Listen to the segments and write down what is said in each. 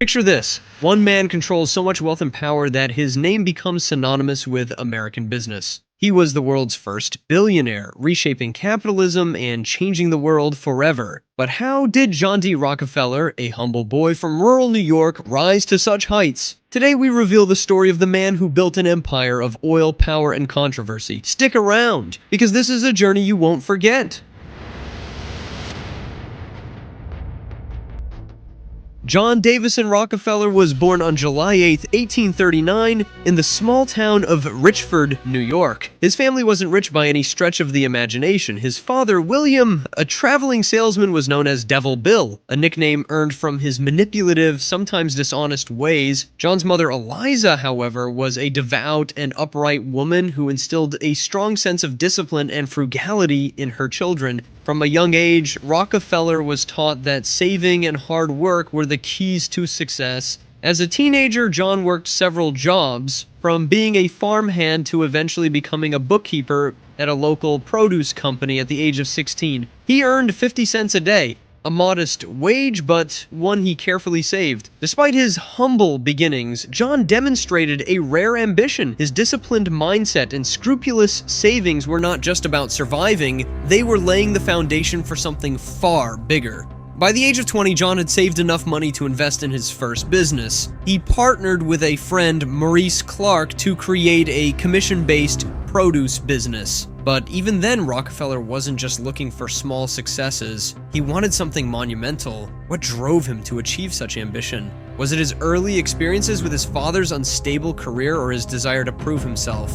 Picture this. One man controls so much wealth and power that his name becomes synonymous with American business. He was the world's first billionaire, reshaping capitalism and changing the world forever. But how did John D. Rockefeller, a humble boy from rural New York, rise to such heights? Today we reveal the story of the man who built an empire of oil, power, and controversy. Stick around, because this is a journey you won't forget. John Davison Rockefeller was born on July 8, 1839, in the small town of Richford, New York. His family wasn't rich by any stretch of the imagination. His father, William, a traveling salesman, was known as Devil Bill, a nickname earned from his manipulative, sometimes dishonest ways. John's mother, Eliza, however, was a devout and upright woman who instilled a strong sense of discipline and frugality in her children. From a young age, Rockefeller was taught that saving and hard work were the keys to success. As a teenager, John worked several jobs, from being a farmhand to eventually becoming a bookkeeper at a local produce company at the age of 16. He earned 50 cents a day, a modest wage, but one he carefully saved. Despite his humble beginnings, John demonstrated a rare ambition. His disciplined mindset and scrupulous savings were not just about surviving, they were laying the foundation for something far bigger. By the age of 20, John had saved enough money to invest in his first business. He partnered with a friend, Maurice Clark, to create a commission-based produce business. But even then, Rockefeller wasn't just looking for small successes. He wanted something monumental. What drove him to achieve such ambition? Was it his early experiences with his father's unstable career or his desire to prove himself?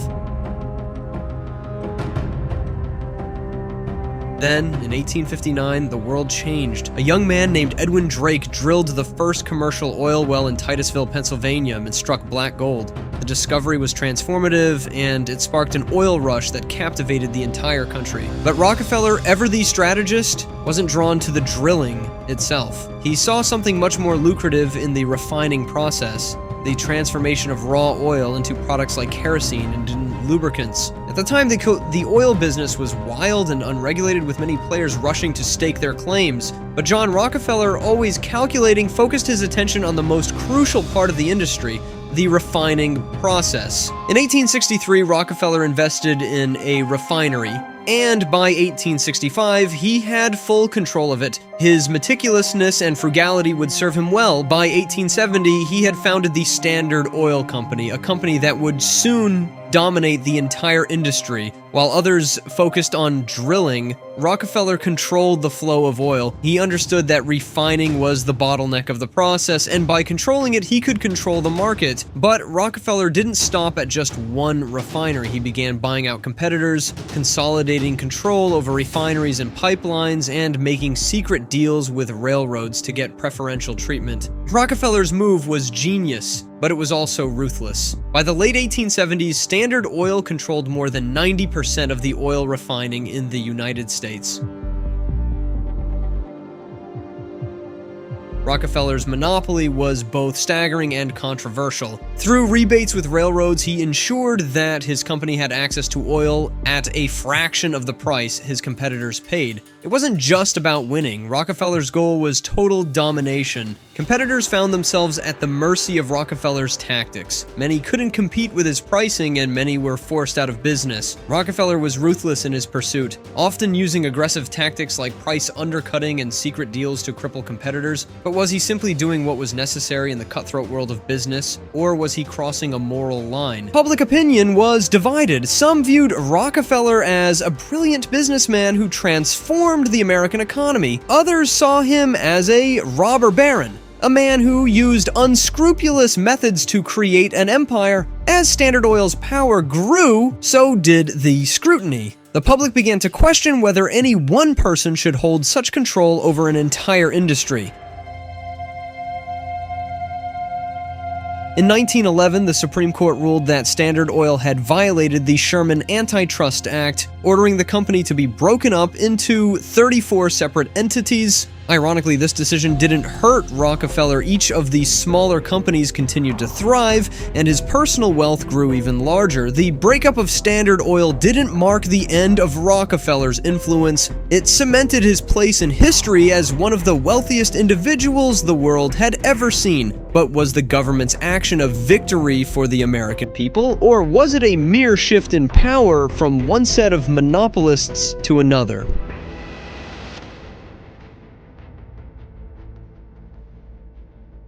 Then, in 1859, the world changed. A young man named Edwin Drake drilled the first commercial oil well in Titusville, Pennsylvania, and struck black gold. The discovery was transformative, and it sparked an oil rush that captivated the entire country. But Rockefeller, ever the strategist, wasn't drawn to the drilling itself. He saw something much more lucrative in the refining process, the transformation of raw oil into products like kerosene and lubricants. At the time, the oil business was wild and unregulated, with many players rushing to stake their claims. But John Rockefeller, always calculating, focused his attention on the most crucial part of the industry, the refining process. In 1863, Rockefeller invested in a refinery, and by 1865, he had full control of it. His meticulousness and frugality would serve him well. By 1870, he had founded the Standard Oil Company, a company that would soon dominate the entire industry. While others focused on drilling, Rockefeller controlled the flow of oil. He understood that refining was the bottleneck of the process, and by controlling it, he could control the market. But Rockefeller didn't stop at just one refinery. He began buying out competitors, consolidating control over refineries and pipelines, and making secret deals with railroads to get preferential treatment. Rockefeller's move was genius, but it was also ruthless. By the late 1870s, Standard Oil controlled more than 90% of the oil refining in the United States. Rockefeller's monopoly was both staggering and controversial. Through rebates with railroads, he ensured that his company had access to oil at a fraction of the price his competitors paid. It wasn't just about winning. Rockefeller's goal was total domination. Competitors found themselves at the mercy of Rockefeller's tactics. Many couldn't compete with his pricing, and many were forced out of business. Rockefeller was ruthless in his pursuit, often using aggressive tactics like price undercutting and secret deals to cripple competitors. But was he simply doing what was necessary in the cutthroat world of business, or was he crossing a moral line? Public opinion was divided. Some viewed Rockefeller as a brilliant businessman who transformed the American economy. Others saw him as a robber baron, a man who used unscrupulous methods to create an empire. As Standard Oil's power grew, so did the scrutiny. The public began to question whether any one person should hold such control over an entire industry. In 1911, the Supreme Court ruled that Standard Oil had violated the Sherman Antitrust Act, ordering the company to be broken up into 34 separate entities. Ironically, this decision didn't hurt Rockefeller. Each of these smaller companies continued to thrive, and his personal wealth grew even larger. The breakup of Standard Oil didn't mark the end of Rockefeller's influence. It cemented his place in history as one of the wealthiest individuals the world had ever seen. But was the government's action a victory for the American people, or was it a mere shift in power from one set of monopolists to another?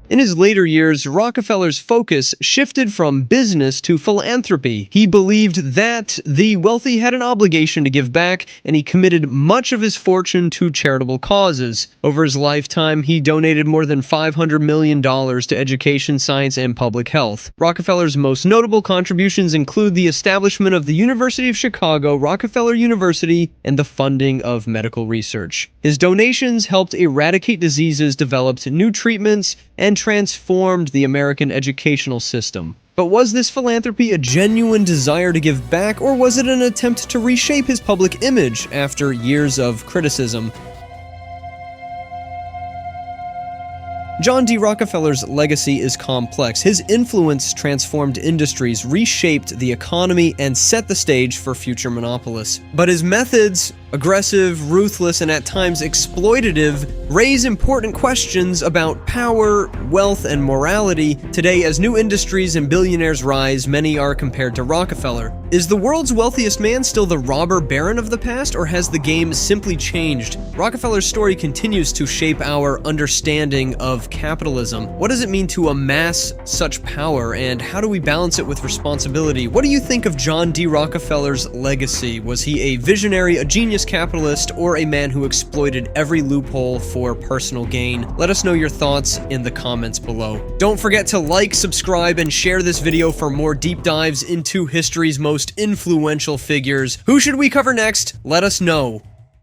In his later years, Rockefeller's focus shifted from business to philanthropy. He believed that the wealthy had an obligation to give back, and he committed much of his fortune to charitable causes. Over his lifetime, he donated more than $500 million to education, science, and public health. Rockefeller's most notable contributions include the establishment of the University of Chicago, Rockefeller University, and the funding of medical research. His donations helped eradicate diseases, developed new treatments, and transformed the American educational system. But was this philanthropy a genuine desire to give back, or was it an attempt to reshape his public image after years of criticism? John D. Rockefeller's legacy is complex. His influence transformed industries, reshaped the economy, and set the stage for future monopolists. But his methods, aggressive, ruthless, and at times exploitative, raise important questions about power, wealth, and morality. Today, as new industries and billionaires rise, many are compared to Rockefeller. Is the world's wealthiest man still the robber baron of the past, or has the game simply changed? Rockefeller's story continues to shape our understanding of capitalism. What does it mean to amass such power, and how do we balance it with responsibility? What do you think of John D. Rockefeller's legacy? Was he a visionary, a genius capitalist, or a man who exploited every loophole for personal gain? Let us know your thoughts in the comments below. Don't forget to like, subscribe, and share this video for more deep dives into history's most influential figures. Who should we cover next? Let us know.